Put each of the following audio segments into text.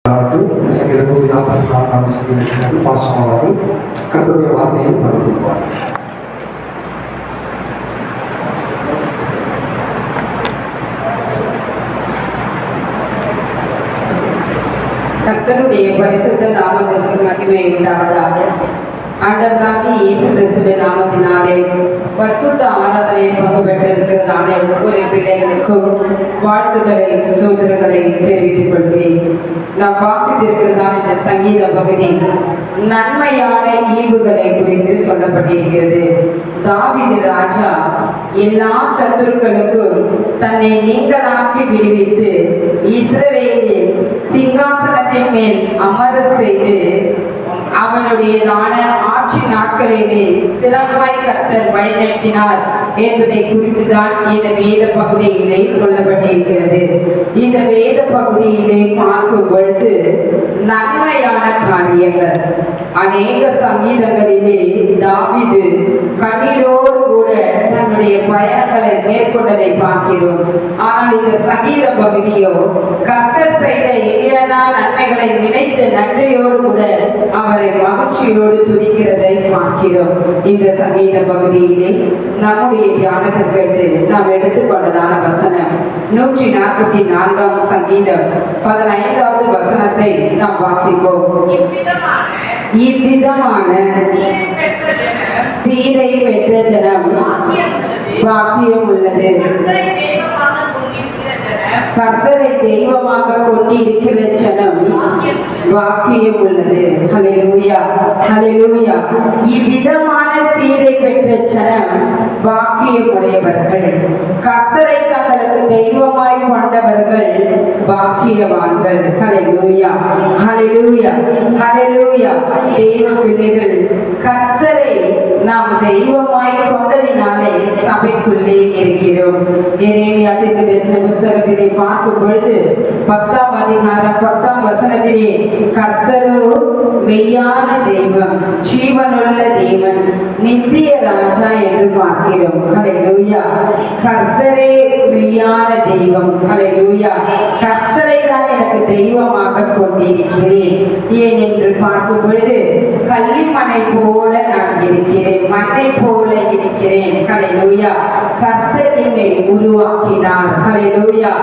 கர்த்தருடைய வார்த்தையை பகிர்ந்துள்ளார். கர்த்தருடைய பரிசுத்த நாமத்திற்கு மகிமை உண்டாவதாக. ஆண்டவராகிய இயேசு கிறிஸ்துவின் நாமத்தினாலே பரிசுத்த ஆராதனையில் பங்கு பெற்றிருக்கிறதான ஒவ்வொரு பிள்ளைகளுக்கும் வாழ்த்துக்களை சோதனைகளை தெரிவித்துக் கொள்கிறேன். நாம் வாசித்திருக்கிறதான இந்த சங்கீத பகுதி நன்மையான ஈவுகளை குறித்து சொல்லப்பட்டிருக்கிறது. தாவீது ராஜா எல்லா சத்துருக்களுக்கும் தன்னை நீங்களாக்கி விடுவித்து இஸ்ரவேலில் சிங்காசனத்தின் மேல் அமர செய்து அவனுடைய ஆட்சி நாட்களிலே சிறப்பாய் கர்த்தர் வழிநடத்தினார் என்பதை குறித்துதான் இந்த வேத பகுதியிலே சொல்லப்பட்டிருக்கிறது. இந்த வேத பகுதியிலே பார்க்கும் பொழுது நன்மையான காரியங்கள் அநேக சங்கீதங்களிலே தாவீது கண்ணீரோடு கூட தன்னுடைய பயணங்களை மேற்கொண்டதை பார்க்கிறோம். ஆனால் இந்த சங்கீத பகுதியோ கர்த்தர் செய்த எளியனா நன்மைகளை நினைத்து நன்றியோடு கூட அவரை மகிழ்ச்சியோடு துதிக்கிறதை பார்க்கிறோம். இந்த சங்கீத பகுதியிலே நம்முடைய தியானத்திற்கு நாம் எடுத்துக்கொண்டதான வசனம் 144 சங்கீதம் 15வது வசனத்தை நாம் வாசிப்போம். இவ்விதமான சீரை பெற்ற ஜனம் பாக்கியம் உள்ளது. கர்த்தரை தெய்வமாக கொண்டிருக்கிற ஜனம் பாக்கியம் உள்ளது. ஹல்லேலூயா, ஹல்லேலூயா. இவ்விதமான சீரை பெற்ற ஜனம் பாக்கியமுடையவர்கள். கர்த்தரை தங்களுக்கு தெய்வமாய் கொண்டவர்கள் பாக்கியவான்கள். ஹல்லேலூயா, ஹல்லேலூயா, ஹல்லேலூயா. தெய்வ பிள்ளைகள், கர்த்தரை நாம் தெய்வமாய் கொண்டதினாலே சபைக்குள்ளே இருக்கிறோம். எரேமியா தீர்க்கதரிசன புத்தகத்திலே பார்க்கும் பொழுது 10ஆம் அதிகாரம் 10ஆம் வசனத்திலே கர்த்தரோ மெய்யான தெய்வம், ஜீவனுள்ள தேவன், நித்திய ராஜா என்று பார்க்கிறோம். ஹல்லேலூயா. கர்த்தரே மெய்யான தெய்வம். ஹல்லேலூயா. கர்த்தரை தான் எனக்கு தெய்வமாக கொண்டிருக்கிறேன். ஏன் என்று பார்க்கும் பொழுது கல்லிமனை போல நான் இருக்கிறேன், மண்ணை போல இருக்கிறேன். ஹல்லேலூயா. கர்த்தர் என்னை உருவாக்கினார். ஹல்லேலூயா,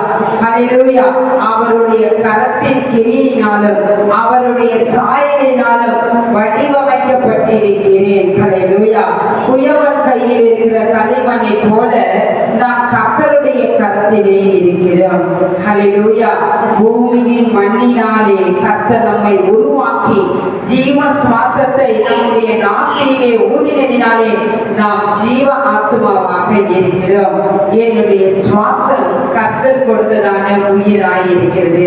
ஹல்லேலூயா. அவருடைய கரத்தின் கிரியினாலும் அவருடைய சாயலினாலும் வடிவமைக்கப்பட்டிருக்கிறேன். ஹல்லேலூயா. குயவன் கையில் இருக்கிற களிமண்ணை போல நாம் கர்த்தருடைய கரத்திலே இருக்கிறோம். ஹல்லேலூயா. பூமியின் மண்ணினாலே கர்த்தர் நம்மை உருவாக்கி ஜீவ சுவாசத்தை நம்முடைய நாசியிலே ஊதினதினாலே நாம் ஜீவ ஆத்மாவாக இருக்கிறோம். என்னுடைய சுவாசம் கர்த்தர் கொடுத்ததான உயிராய் இருக்கிறது.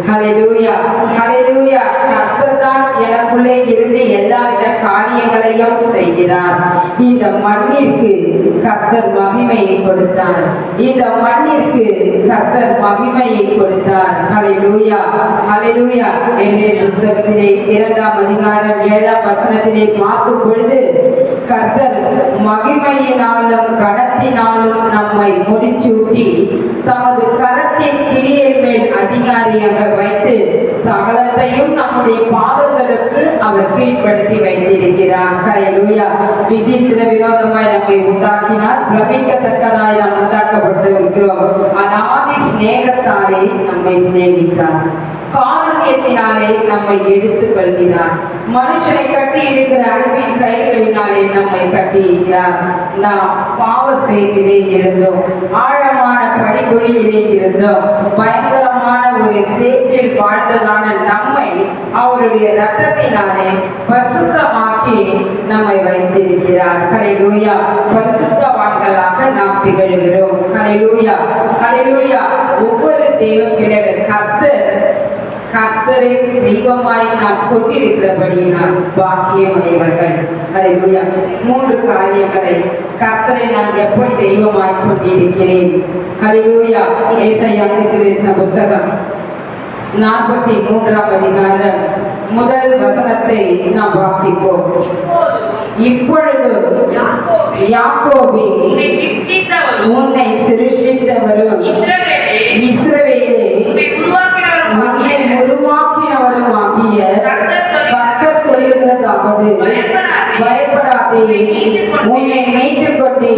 ஹல்லேலூயா, ஹல்லேலூயா. கர்த்தர் தான் எனக்குள்ளே இருந்து எல்லாவித காரியங்களையும் செய்கிறார். இந்த மண்ணிற்கு கர்த்தர் மகிமையை கொடுத்தார். இந்த மண்ணிற்கு கர்த்தர் மகிமையை கொடுத்தார். ஹல்லேலூயா, ஹல்லேலூயா. எபிரேயர் புத்தகத்திலே 2ஆம் அதிகாரம் 7ஆம் வசனத்திலே பார்க்கும் பொழுது கர்த்தர் மகிமையினாலும் கனத்தினாலும் நம்மை முடிச்சூட்டி தமது கரத்தின் கிரியை மேல் அதிகாரியாக வைத்து சகலத்தையும் நம்முடைய பாதங்களுக்கு அவர் கீழ்ப்படுத்தி வைத்திருக்கிறார். ஹல்லேலூயா. விசித்திர விரோதமாய் நம்மை உண்டாக்கினார், பிரமிக்கத்தக்கதாய் நாம் உண்டாக்கப்பட்டு இருக்கிறோம். அநாதி சிநேகத்தாலே நம்மை சிநேகித்தார், காருண்யத்தினாலே நம்மை எடுத்துக் கொள்கிறார், மனுஷனை கட்டி இருக்கிற அன்பின் கைகளினாலே நம்மை கட்டி இருக்கிறார். நாம் பாவ செய்திலே இருந்தோம், ஆழமான படிக்குழியிலே இருந்தோம், பயங்கரமான ஒரு சேற்றில் வாழ்ந்ததான நம்மை அவருடைய இரத்தத்தினாலே பரிசுத்தமாக்கி நம்மை வைத்திருக்கிறார். ஹல்லேலூயா. பரிசுத்தவான்களாக நாம் திகழ்கிறோம். ஹல்லேலூயா, ஹல்லேலூயா. ஒவ்வொரு தெய்வ பிள்ளைகள் கர்த்தரை தெய்வமாய் நாம் கொண்டிருக்கிறபடியினால் பாக்கியமுடையவர்கள். ஹல்லேலூயா. 3 காரியங்களை கர்த்தரை நான் எப்படி தெய்வமாய் கொண்டிருக்கிறேன். ஹல்லேலூயா. ஏசாயா தீர்க்கதரிசன புத்தகம் 43ஆம் அதிகாரம் முதல் வசனத்தை நாம் வாசிப்போம். இப்பொழுது யாக்கோபே உன்னை சிருஷ்டித்தவரும் இஸ்ரவேலே உன்னை உருவாக்கினவரும் சொல்லும்போதாவது பயப்படாதே, உன்னை மீட்டுக் கொண்டே,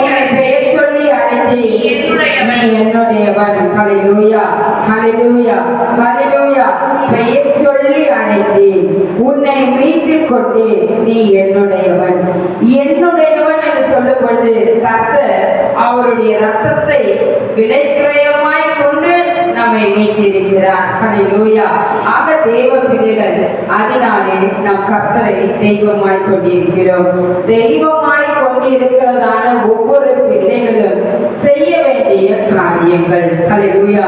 உன்னை பெயர் சொல்லி அழைத்தேன், நீ என்னுடையவன். ஹல்லேலூயா, ஹல்லேலூயா, ஹல்லேலூயா. பெயர் சொல்லி அழைத்தேன், உன்னை மீட்டுக் கொண்டேன், நீ என்னுடையவன். என்னுடையவன் என்று சொல்லும் பொழுது கர்த்தர் அவருடைய ரத்தத்தை விலைக்கிரயமாய் கொண்டு நம்மை மீட்டிருக்கிறார். ஹல்லேலூயா. ஆக தேவ பிள்ளைகள், அதனாலே நம் கர்த்தரை தெய்வமாய் கொண்டிருக்கிறோம். தெய்வமாய் கொண்டிருக்கிறதான ஒவ்வொரு பிள்ளைகளும் செய்ய வேண்டிய காரியங்கள். ஹல்லேலூயா.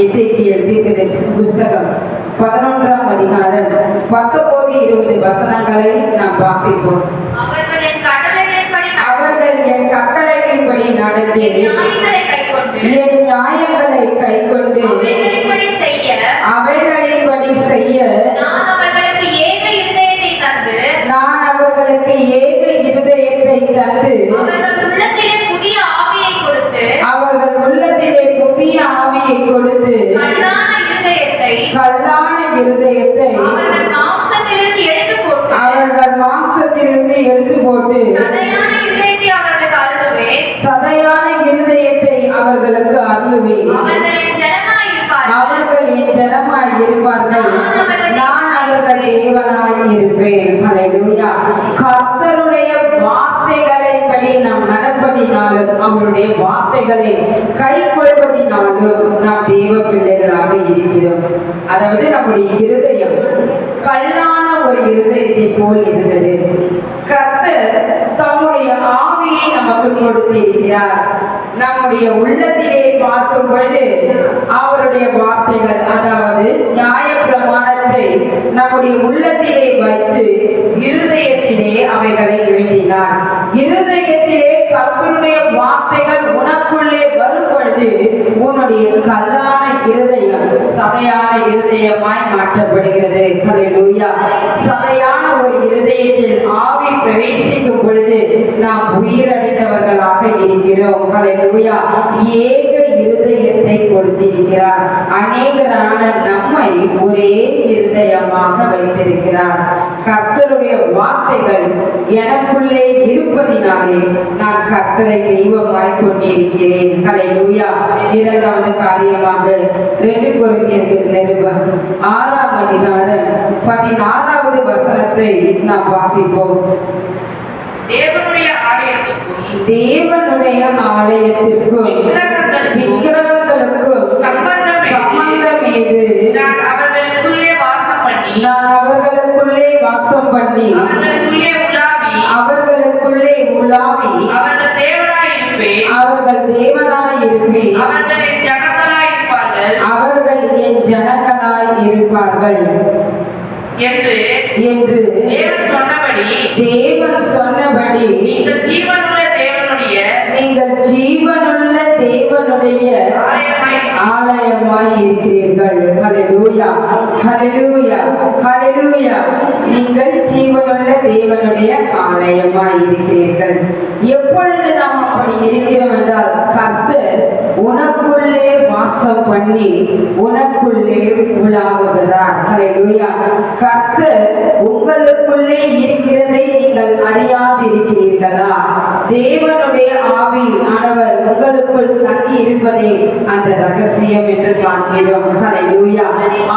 எசேக்கியேல் தீர்க்கதரிசி புஸ்தகம் 11ஆம் அதிகாரம் 19-20 வசனங்களை நாம் வாசிப்போம். அவர்கள் என் கட்டளைகளின்படி நடந்து என் நியாயங்களை கைக்கொண்டு அவைகளின்படி செய்ய நான் அவர்களுக்கு ஏக இருதயத்தை தந்து அவர்கள் உள்ளத்திலே புதிய ஆவியை கொடுத்து கல்லான இருதயத்தை அவர்கள் மாம்சத்திலிருந்து எடுத்து போட்டு சதையான இருதயத்தை அவர்களுக்கு அருளுவேன். அவர்கள் என் ஜனமாய் இருப்பார்கள், நான் அவர்கள் தேவனாய் இருப்பேன். ஹல்லேலூயா. கர்த்தருடைய வார்த்தைகளின்படி நாம் நடப்பதினாலும் அவருடைய வார்த்தைகளை கைக்கொள்வதினாலும் நாம் தேவ பிள்ளைகளாக இருக்கிறோம். அதாவது நம்முடைய இருதயம் கல்லான ஒரு இருதயத்தை போல் இருந்தது. கர்த்தர் தம்முடைய ஆவியை நமக்கு கொடுத்திருக்கிறார். நம்முடைய உள்ளத்திலே பார்க்கும் பொழுது அவருடைய வார்த்தைகள், அதாவது நியாய பிரமாணத்தை நம்முடைய உள்ளத்திலே வைத்து இருதயத்திலே அவைகளை எழுதினார். இருதயத்திலே கர்த்தருடைய வார்த்தைகள் உனக்குள்ளே வரும் பொழுது உன்னுடைய கல்லான இருதயம் சதையான இருதயமாய் மாற்றப்படுகிறது. ஹல்லேலூயா. சதையான ஒரு இருதயத்தில் ஆவி பிரவேசிக்கும் பொழுது நாம் உயிரடைந்தவர்களாக இருக்கிறோம். ஹல்லேலூயா. ஏக இருதயத்தை கொடுத்திருக்கிறார். அநேகரான நம்மை ஒரே இருதயமாக வைத்திருக்கிறார். கர்த்தருடைய வார்த்தைகள் எனக்குள்ளே இருப்பதினாலே நான் கர்த்தரை தெய்வமாய் கொண்டிருக்கிறேன். ஹல்லேலூயா. இரண்டாவது காரியமாக 2 கொரிந்தியர் நிருபம் 6ஆம் அதிகாரம் 16வது வசனத்தை நாம் வாசிப்போம். தேவனுடைய ஆலயத்திற்கும் விக்கிரகங்களுக்கும் சம்பந்தம் ஏது? நான் அவர்களுக்குள்ளே வாசம் பண்ணி அவர்களுக்குள்ளே உலாவி அவர்கள் தேவனாய் இருப்பேன். அவர்கள் என் ஜனங்களாய் இருப்பார்கள் என்று தேவன் சொன்னபடி நீங்கள் ஜீவனுள்ள தேவனுடைய ஆலயமாய் இருக்கிறீர்கள். ஹல்லேலூயா, ஹல்லேலூயா, ஹல்லேலூயா. நீங்கள் ஜீவனுள்ள தேவனுடைய ஆலயமாய் இருக்கிறீர்கள். எப்பொழுது நாம் அப்படி இருக்கிறோம் என்றால் கர்த்தர் உனக்குள்ளே வாசம் பண்ணி உனக்குள்ளே உலாவுகிறார். ஹல்லேலூயா. கர்த்தர் உங்களுக்குள்ளே இருக்கிறதை நீங்கள் அறியாதிருக்கிறீர்களா? தேவனுடைய ஆவி ஆனவர் உங்களுக்குள் தங்கி இருப்பதே அந்த ரகசியம் என்று பார்க்கிறோம். ஹல்லேலூயா.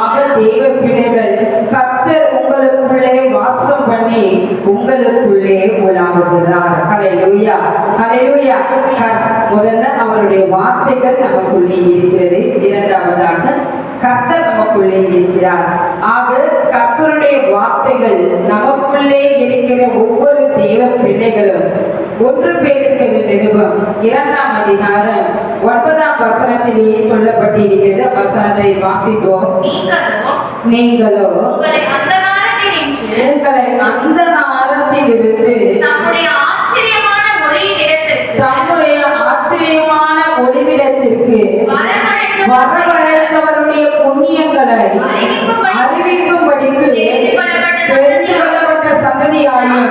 ஆக தேவ பிள்ளைகள், கர்த்தர் உங்களுக்குள்ளே வாசம் பண்ணி உங்களுக்குள்ளே உலாவுகிறார். ஹல்லேலூயா, ஹல்லேலூயா. முதல்ல அவருடைய வார்த்தைகள் நமக்குள்ளே இருக்கிறது. இரண்டாவதாக கர்த்தர் நமக்குள்ளே இருக்கிறார். ஆக கர்த்தருடைய வார்த்தைகள் நமக்குள்ளே இருக்கிற ஒவ்வொரு தேவ பிள்ளைகளும் 1 பேருக்கு நிருபம் 2ஆம் அதிகாரம் 9ஆம் வசனத்திலே சொல்லப்பட்டிருக்கிறது. வசனத்தை வாசிப்போம். நீங்களோ உங்களை அந்த காலத்திலிருந்து தம்முடைய ஆச்சரியமான ஒளிவிடத்திற்கு வரவழைத்தவருடைய புண்ணியங்களை அறிவிக்கும்படிக்கு தெரிந்து கொள்ளப்பட்ட சந்ததியாயும்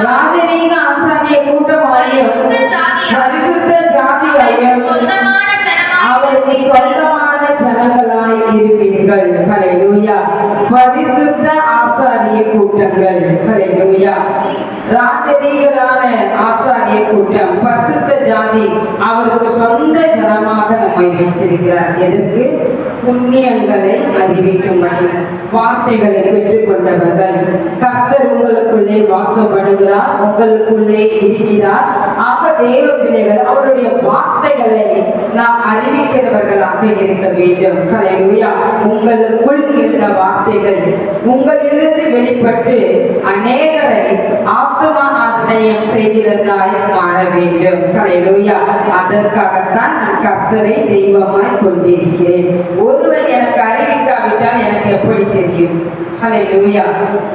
ராஜரீக ஆசாரிய கூட்டமாயும் பரிசுத்த ஜாதியாயும் அவருக்கு சொந்தமான ஜனங்களாய் இருப்பீர்கள். மீட்டிங்கள், ஹல்லேலூயா. பரிசுத்த ஆசாரிய கூட்டங்கள், ஹல்லேலூயா. ராஜரீகரான ஆசாரிய கூட்டம், பரிசுத்த ஜாதி, அவருக்கு சொந்த ஜனமாக நம்மை வைத்திருக்கிறார். எதற்கு? புண்ணியங்களை அறிவிக்கும்படி, வார்த்தைகளை பெற்றுக் கொண்டவர்கள். கர்த்தர் உங்களுக்குள்ளே வாசப்படுகிறார், உங்களுக்குள்ளே இருக்கிறார். ஆக தேவ பிள்ளைகள் அவருடைய வார்த்தைகளை நாம் அறிவிக்கிறவர்களாக இருக்க வேண்டும். ஹல்லேலூயா. உங்களுக்குள் இருந்த வார்த்தைகள் உங்களிலிருந்து வெளிப்பட்டு அநேகரை ஆத்தும ஆதாயம் செய்கிறதாய் மாற வேண்டும். ஹல்லேலூயா. அதற்காகத்தான் நான் கர்த்தரை தெய்வமாய் கொண்டிருக்கிறேன். ஒருவர் எனக்கு அறிவிக்காவிட்டால் எனக்கு எப்படி தெரியும்? ஹல்லேலூயா,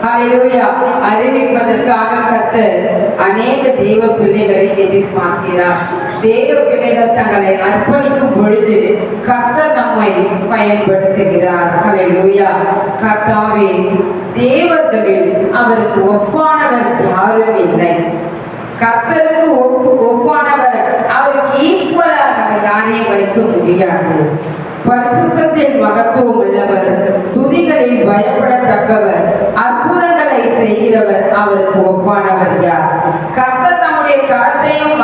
ஹல்லேலூயா. அறிவிப்பதற்காக கர்த்தர் அநேக தேவ பிள்ளைகளை எதிர்பார்க்கிறார். தேவ பிள்ளைகள் தங்களை அர்ப்பணிக்கும் பொழுது கர்த்தர் நம்மை பயன்படுத்துகிறார். ஹல்லேலூயா. கர்த்தாவே, தேவர்களில் அவருக்கு ஒப்பானவர் யாரும் இல்லை. கர்த்தருக்கு ஒப்பானவர், அவருக்கு ஈக்குவலாக யாரையும் வைக்க முடியாது. பரிசுத்தத்தில் மகத்துவம் உள்ளவர், துதிகளில் பயப்படத்தக்கவர், அற்புதங்களை செய்கிறவர், அவருக்கு ஒப்பானவர் யார்? கர்த்தர் தம்முடைய கரத்தையும்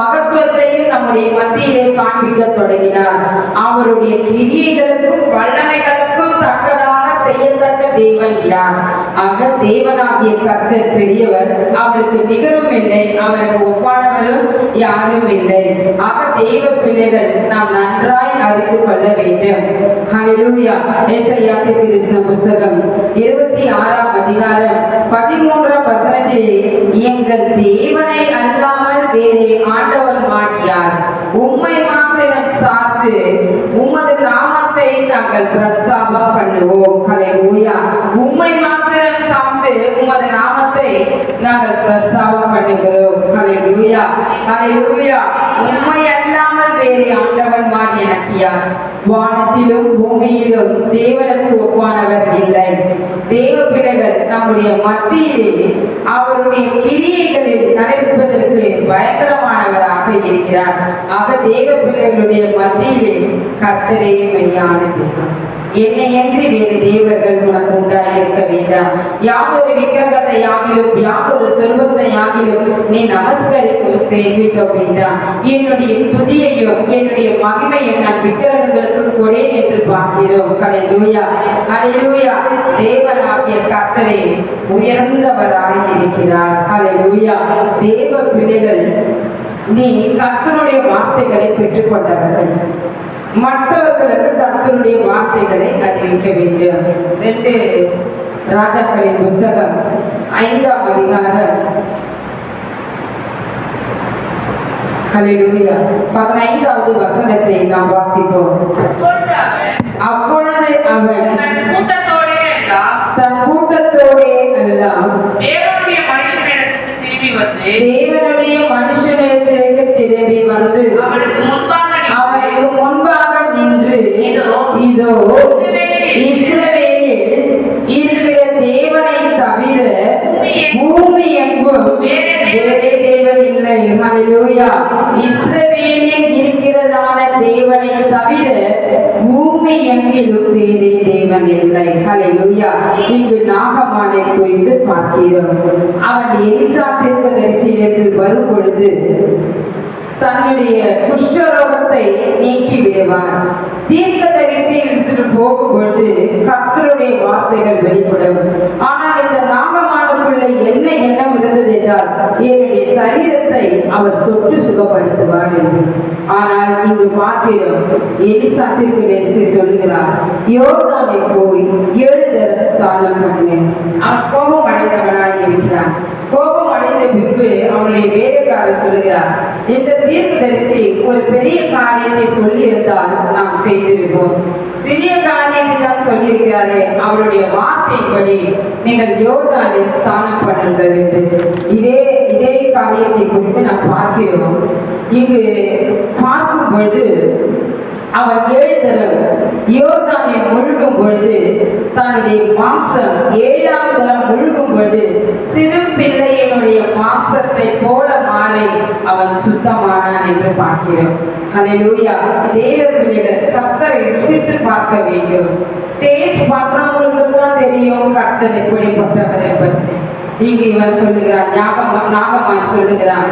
மகத்துவத்தையும் நம்முடைய மத்தியிலே காண்பிக்க தொடங்கினார். அவருடைய கிரியைகளுக்கும் வல்லமைகளுக்கும் தக்கதாக செய்யத்தக்க தேவன் யார்? ஆக தேவனாகிய கர்த்தர் பெரியவர், அவருக்கு நிகரும் இல்லை, அவருக்கு ஒப்பானவரும் யாரும் இல்லை. ஆக தேவ பிள்ளைகள் நாம் நன்றாய் அறிந்து கொள்ள வேண்டும். ஹல்லேலூயா. ஏசாயா தீர்க்கதரிசன புத்தகம் 26ஆம் அதிகாரம் 13ஆம் வசனத்திலே, எங்கள் தேவனை அல்லாமல் வேறே ஆண்டவன் யார்? உம்மை மாத்திரம் சார்ந்து உமது நாமத்தை நாங்கள் பிரஸ்தாபம் பண்ணுவோம். ஹல்லேலூயா. உம்மை மாத்திரம் சார்ந்து உமது நாமத்தை நாங்கள் பிரஸ்தாபம் பண்ணுகிறோம். ஹல்லேலூயா, ஹல்லேலூயா. உம்மை அல்லாமல் வேறே ஆண்டவன் எனக்கு யார்? வானத்திலும் பூமியிலும் தேவனுக்கு ஒப்பானவர் இல்லை. தேவ பிள்ளைகள் நம்முடைய மத்தியிலே அவருடைய கிரியைகளில் நடப்பதற்கு பயங்கரமானவராக இருக்கிறார். ஆக தேவ பிள்ளைகளுடைய மத்தியிலே கர்த்தரே மெய்யான தெய்வம். என்னை என்று வேறு தேவர்கள் உனக்கு உண்டாயிருக்க வேண்டாம். யாதொரு விக்கிரகத்தை ஆகிலும் யாதொரு சொர்வத்தை ஆகிலும் நீ நமஸ்கரிக்கும் சேவிக்க வேண்டாம். என்னுடைய துதியையும் என்னுடைய மகிமையும் நான் விக்கிரகங்களுக்கு கொடேன் என்று பார்க்கிறோம். ஹல்லேலூயா, ஹல்லேலூயா. தேவனாகிய கர்த்தரே உயர்ந்தவராய் இருக்கிறார். ஹல்லேலூயா. தேவ பிள்ளைகள், நீ கர்த்தருடைய வார்த்தைகளை பெற்றுக் கொண்டவர்கள். மற்றவர்களுக்கு கர்த்தருடைய வார்த்தைகளை அறிவிக்க வேண்டும். 2 ராஜாக்களின் புத்தகம் 5ஆம் அதிகாரம், ஹல்லேலூயா, 15வது வசனத்தை நாம் வாசிப்போம். அப்பொழுது அவன் தன் கூட்டத்தோடே எல்லாம் தேவனுடைய மனுஷனிடத்திற்கு திரும்பி வந்து அவனுக்கு முன்பாக நின்று, இதோ இஸ்ரவேலில் இருக்கிற தேவனை தவிர பூமி எங்கும் வேறே தேவன் இல்லை. ஹல்லேலூயா. இஸ்ரவேலில் இருக்கிறதான தேவனை தவிர பூமி எங்கிலும் வேறே தேவன் இல்லை. ஹல்லேலூயா. இங்கு நாகமானை குறித்து பார்க்கிறோம். அவன் எலிசா தீர்க்கதரிசியிடத்தில் வரும் பொழுது தன்னுடைய குஷ்டரோகத்தை நீக்கி விடுவார். தீர்க்கதரிசியில் போகும் பொழுது கர்த்தருடைய வார்த்தைகள் வெளிப்படும். ஆனால் இந்த நாகமானுக்குள்ள என்ன எண்ணம் இருந்தது என்றால், என்னுடைய சரீரத்தை அவர் தொட்டு சுகப்படுத்துவார் என்று. ஆனால் இங்கு பார்க்கிறோம், எலிசா தீர்க்கதரிசி சொல்லுகிறார், யோர்தானை போய் 7 தடவை ஸ்நானம் பண்ணு. அவன் கோபம் அடைந்தவனாய் இருக்கிறான். கோபம் அடைந்த பின்பு அவனுடைய வேலைக்காரர் சொல்லுகிறார், இந்த தீர்க்கதரிசி ஒரு பெரிய காரியத்தை சொல்லி இருந்தால் நாம் செய்திருப்போம். சிறிய காரியத்தை தான் சொல்லியிருக்கிறாரே, அவருடைய வார்த்தைப்படி நீங்கள் யோர்தானில் ஸ்நானம் பண்ணுங்கள் என்று. இதே காரியத்தை குறித்து நாம் பார்க்கிறோம். இங்கு பார்க்கும் பொழுது அவன் 7 தடவை யோர்தானில் முழுகும் பொழுது தன்னுடைய மாம்சம் 7ஆம் தரம் முழுகும் பொழுது சிறு பிள்ளையினுடைய மாம்சத்தை போல மாறி அவன் சுத்தமானான் என்று பார்க்கிறோம். ஹல்லேலூயா. தேவ பிள்ளைகள் கர்த்தரை ருசித்து பார்க்க வேண்டும். கர்த்தர் எப்படிப்பட்டவர் என்பதை இங்கு இவன் சொல்லுகிறான். நாகமான் சொல்லுகிறான்,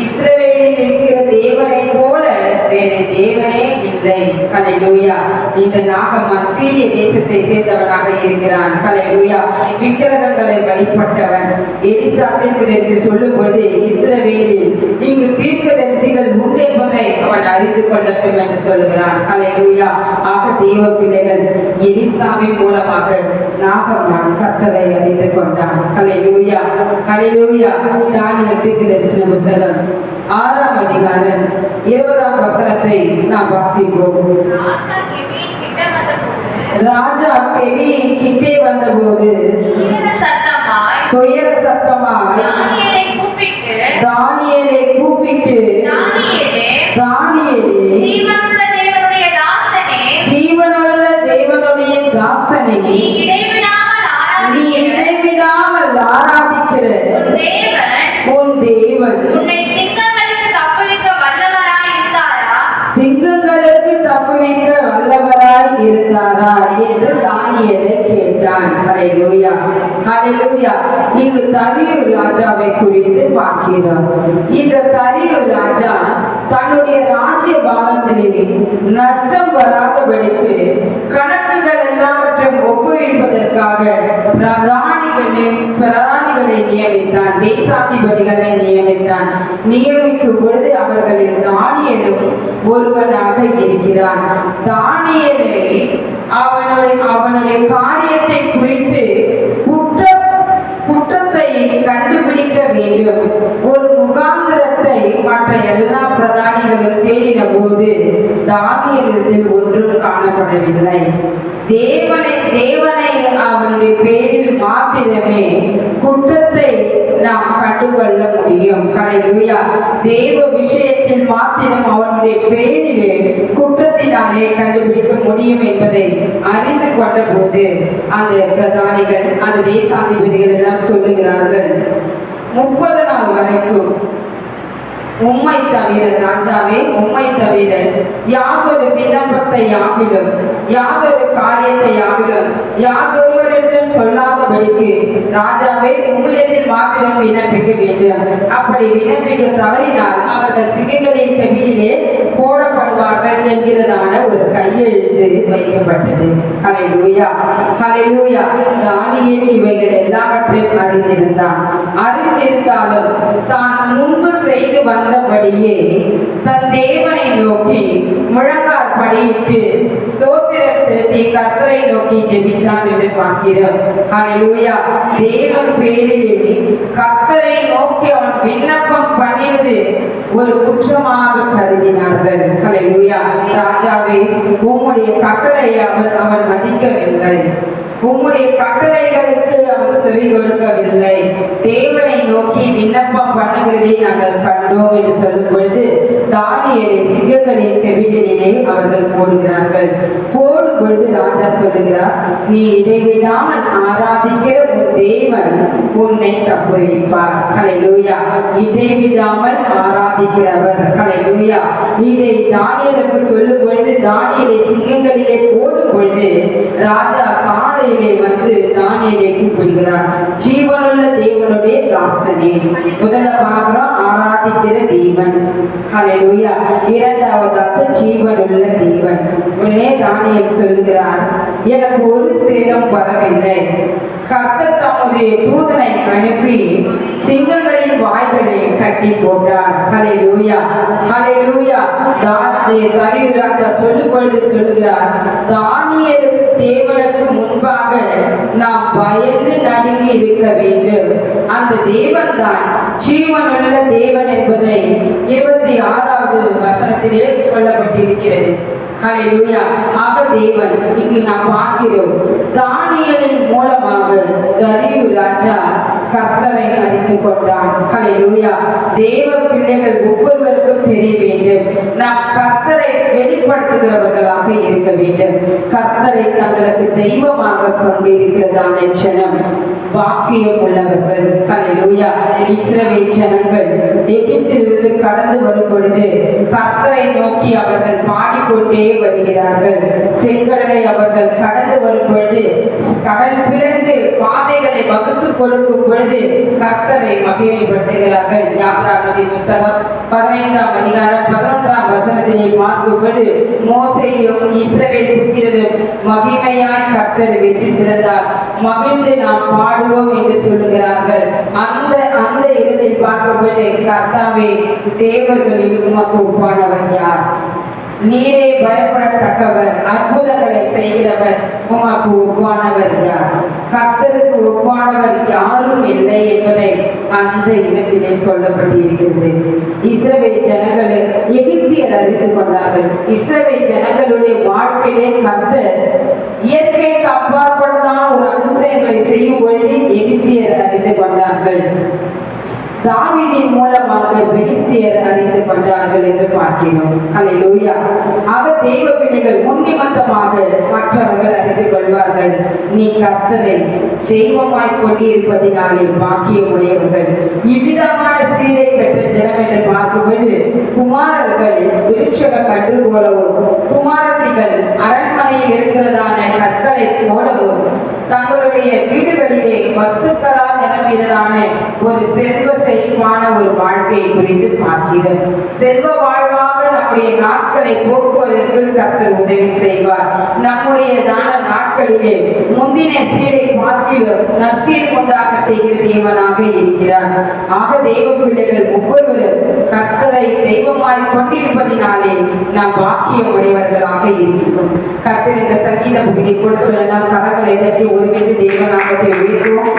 இஸ்ரவேலில் இருக்கிற தேவனை போல வேறு தேவனே இல்லை. ஹல்லேலூயா. இந்த நாகமான் சீரிய தேசத்தை சேர்ந்தவனாக இருக்கிறான். ஹல்லேலூயா. விக்கிரகங்களை வழிபட்டவன். எலிசா தீர்க்கதரிசி சொல்லும் பொழுது இஸ்ரவேலில் இங்கு தீர்க்கதரிசிகள் உண்டு என்பதை அவன் அறிந்து கொள்ளட்டும் என்று சொல்லுகிறான். ஹல்லேலூயா. ஆக தேவ பிள்ளைகள், எலிசாவின் மூலமாக நாகமான் கர்த்தரை அறிந்து கொண்டான். ஹல்லேலூயா. ஹல்லேலூயா. தானியேல் தீர்க்கதரிசன புத்தகம் 6ஆம் அதிகாரம் 20ஆம் வசனத்தை நாம் வாசிப்போம். ராஜா கெபியின் கிட்டே வந்தபோது துயர சத்தமாய் தானியேலை கூப்பிட்டு தானியேலே, ஜீவனுள்ள தேவனுடைய தாசனே, நீ இடைவிடாமல் ஆராதிக்கிற உன் தேவன் சிங்கங்களுக்கு தப்புவிக்க வல்லவராய் இருந்தாரா என்று தானியேலை கேட்டான். ஹல்லேலூயா. ஹல்லேலூயா. இங்கு தரியு ராஜாவை குறித்து பார்க்கிறோம். இந்த தரியு ராஜா தன்னுடைய ராஜ்ய பாகத்திலே நஷ்டம் வராதபடிக்கு கணக்குகள் எல்லாவற்றையும் ஒப்புவிப்பதற்காக பிரதானிகளை நியமித்தான், தேசாதிபதிகளை நியமித்தான். நியமிக்கும் பொழுது அவர்களில் தானியேலும் ஒருவனாக இருக்கிறான். தானியேலை அவனுடைய காரியத்தை குறித்து குற்றத்தை கண்டுபிடிக்க வேண்டும். ஒரு முகாந்திரத்தை மற்ற எல்லா பிரதானிகளும் தேடின போது தானியேலில் ஒன்றும் காணப்படவில்லை. தேவனை அவனுடைய பேரில் மாத்திரமே குற்றத்தை நாம் கண்டுகொள்ள முடியும். ஹல்லேலூயா. தேவ விஷயத்தில் மாத்திரம் அவனுடைய பேரிலே குற்றத்தினாலே கண்டுபிடிக்க முடியும் என்பதை அறிந்து கொண்ட போது அந்த பிரதானிகள், அந்த தேசாதிபதிகள் எல்லாம் சொல்லுகிறார்கள், 30 நாள் வரைக்கும் உம்மை தவிர ராஜாவே, உம்மை தவிர யாதொரு விண்ணப்பத்தை யாகிலும் யாதொரு காரியத்தை யாகிலும் யாதொருவரிடம் சொல்லாதபடிக்கு ராஜாவே உம்மிடத்தில் மாத்திரம் விண்ணப்பிக்க வேண்டும். அப்படி விண்ணப்பிக்க தவறினால் அவர்கள் சிங்கங்களின் கெபியிலே போடப்படுவார்கள் என்கிறதான ஒரு கையெழுத்து வைக்கப்பட்டது. ஹல்லேலூயா. ஹல்லேலூயா. தானியேல் இவைகள் எல்லாவற்றையும் அறிந்திருந்தாலும் தான் முன்பு செய்து வந்தபடியே தன் தேவனை நோக்கி முழங்கால் படியிட்டு ஸ்தோத்திரம் செலுத்தி கர்த்தரை நோக்கி ஜெபித்தான் என்று பார்க்கிறோம். ஹல்லேலூயா. தேவன் பேரிலே கர்த்தரை நோக்கி அவன் விண்ணப்பம் பண்ணியது ஒரு குற்றமாக கருதினார்கள். ஹல்லேலூயா. ராஜாவே, உம்முடைய கட்டளை அவன் மதிக்கவில்லை, உம்முடைய கட்டளைகளுக்கு அவன் செவி கொடுக்கவில்லை. தேவனை நோக்கி விண்ணப்பம் பண்ணுகிறதை நாங்கள் கண்டோம் என்று சொல்லும் பொழுது தானியேலை சிங்கங்களின் கெபியிலே அவர்கள் போடுகிறார்கள். போடும் பொழுது ராஜா சொல்லுகிறார், நீ இடைவிடாமல் ஆராதிக்கிற ஒரு தேவன் உன்னை தப்புவிப்பார். ஹல்லேலூயா. இடைவிடாமல் ஆராதிக்கிறவர். ஹல்லேலூயா. இதை தானியேலுக்கு சொல்லும் பொழுது தானியேலை சிங்கங்களிலே போடும் பொழுது ராஜா காலையிலே வந்து தானியேலை கூப்பிடுகிறார், ஜீவனுள்ள தேவனுடைய தாசனே. முதலாக ஆராதிக்கிற தேவன். ஹல்லேலூயா. இரண்டாவதாக ஜீவனுள்ள தேவன். உடனே தானியேல் சொல்லுகிறார், எனக்கு ஒரு சேதம் வரவில்லை. கர்த்தர் தம்முடைய தூதனை அனுப்பி சிங்கங்களின் வாய்களை கட்டி போட்டார். ஹல்லேலூயா. ஹல்லேலூயா. தரியு ராஜா சொல்லும் பொழுது சொல்லுகிறார், தானியேல் தேவனுக்கு முன்பாக நாம் பயந்து நடுங்கி இருக்க வேண்டும். அந்த தேவன் தான் ஜீவனுள்ள தேவன் என்பதை 26வது வசனத்திலே சொல்லப்பட்டிருக்கிறது. ஹல்லேலூயா. ஆக தேவன் இங்கு நாம் பார்க்கிறோம், தானியேலின் மூலமாக தரியு ராஜா கர்த்தரை அறிந்து கொண்டான். ஹல்லேலூயா. தேவ பிள்ளைகள் ஒவ்வொருவருக்கும் தெரிய வேண்டும், நாம் கர்த்தரை வெளிப்படுத்துகிறவர்களாக இருக்க வேண்டும். கர்த்தரை தங்களுக்கு தெய்வமாக கொண்டிருக்கிறதான ஜனம் பாக்கியம் உள்ளவர்கள். ஹல்லேலூயா. இஸ்ரவேல் ஜனங்கள் எகிப்திலிருந்து கடந்து வரும் பொழுது கர்த்தரை நோக்கி அவர்கள் பாடிக்கொண்டே வருகிறார்கள். செங்கடலை அவர்கள் கடந்து வரும் பொழுது கடல் பிளந்து பாதைகளை வகுத்து கொடுக்கும் பொழுது கர்த்தரை மகிமைப்படுத்துகிறார்கள். யாத்ராகமத்தின் புஸ்தகம் 15ஆம் அதிகாரம் 11ஆம் வசனத்திலே பார்க்கும் பொழுது மோசேயும் இஸ்ரவேல் புத்திரரும் மகிமையாய் கர்த்தர் வெற்றி சிறந்தார், மகிழ்ந்து நாம் பாடுவோம் என்று சொல்லுகிறார்கள். அந்த இடத்தில் பார்க்கும் பொழுது கர்த்தாவே, தேவர்களில் உமக்கு ஒப்பானவர் யார்? நீரே பயப்படத்தக்கவர், அற்புதங்களை செய்கிறவர், உமக்கு ஒப்பானவர் யார்? கர்த்தருக்கு ஒப்பானவர் யாரும் இல்லை என்பதை அந்த இடத்திலே சொல்லப்பட்டிருக்கிறது. இஸ்ரவேல் ஜனங்கள் எகிப்தியர் அறிந்து கொண்டார்கள். இஸ்ரவேல் ஜனங்களுடைய வாழ்க்கையிலே கர்த்தர் இயற்கைக்கு அப்பாற்பட்டதான ஒரு அதிசயங்களை செய்யும் பொழுது எகிப்தியர் அறிந்து கொண்டார்கள். தாவீதின் மூலமாக பெலிஸ்தியர் அறிந்து கொண்டார்கள் என்று பார்க்கிறோம். அல்லேலூயா. ஆக தேவ பிள்ளைகள் உன்னிமத்தமாக மற்றவர்கள் அறிந்து கொள்வார்கள். நீ கர்த்தரை தெய்வமாய் கொண்டிருப்பதினாலே பாக்கியமுடையவர்கள். இவ்விதமான சீரை பெற்ற ஜனம் என்று பார்க்கும்போது குமாரர்கள் விருட்சக கன்று போலவும் குமாரத்திகள் அரண்மனையில் இருக்கிறதான கற்களை போலவும் தங்களுடைய வீடுகளிலே வஸ்துக்களால் நிரம்பியதான ஒரு செல்வ செழிப்பான ஒரு வாழ்க்கையை குறித்து பார்க்கிறோம். செல்வ வாழ்வாக நம்முடைய நாட்களை போக்குவதற்கு கர்த்தர் உதவி செய்வார். நம்முடையதான நாட்களிலே முந்தின சீரை பார்க்கிலும் நற்சீர் கொண்டாக செய்கிற தேவனாக இருக்கிறார். ஆக தெய்வ பிள்ளைகள் ஒவ்வொருவரும் கர்த்தரை தெய்வமாய் கொண்டிருப்பதினாலே நாம் பாக்கியம் உடையவர்களாக இருக்கிறோம். கர்த்தர் இந்த சங்கீத பகுதியை கொடுத்துள்ள நாம் கரங்களை தட்டி ஒருமித்து தெய்வ நாமத்தை உயர்த்துவோம்.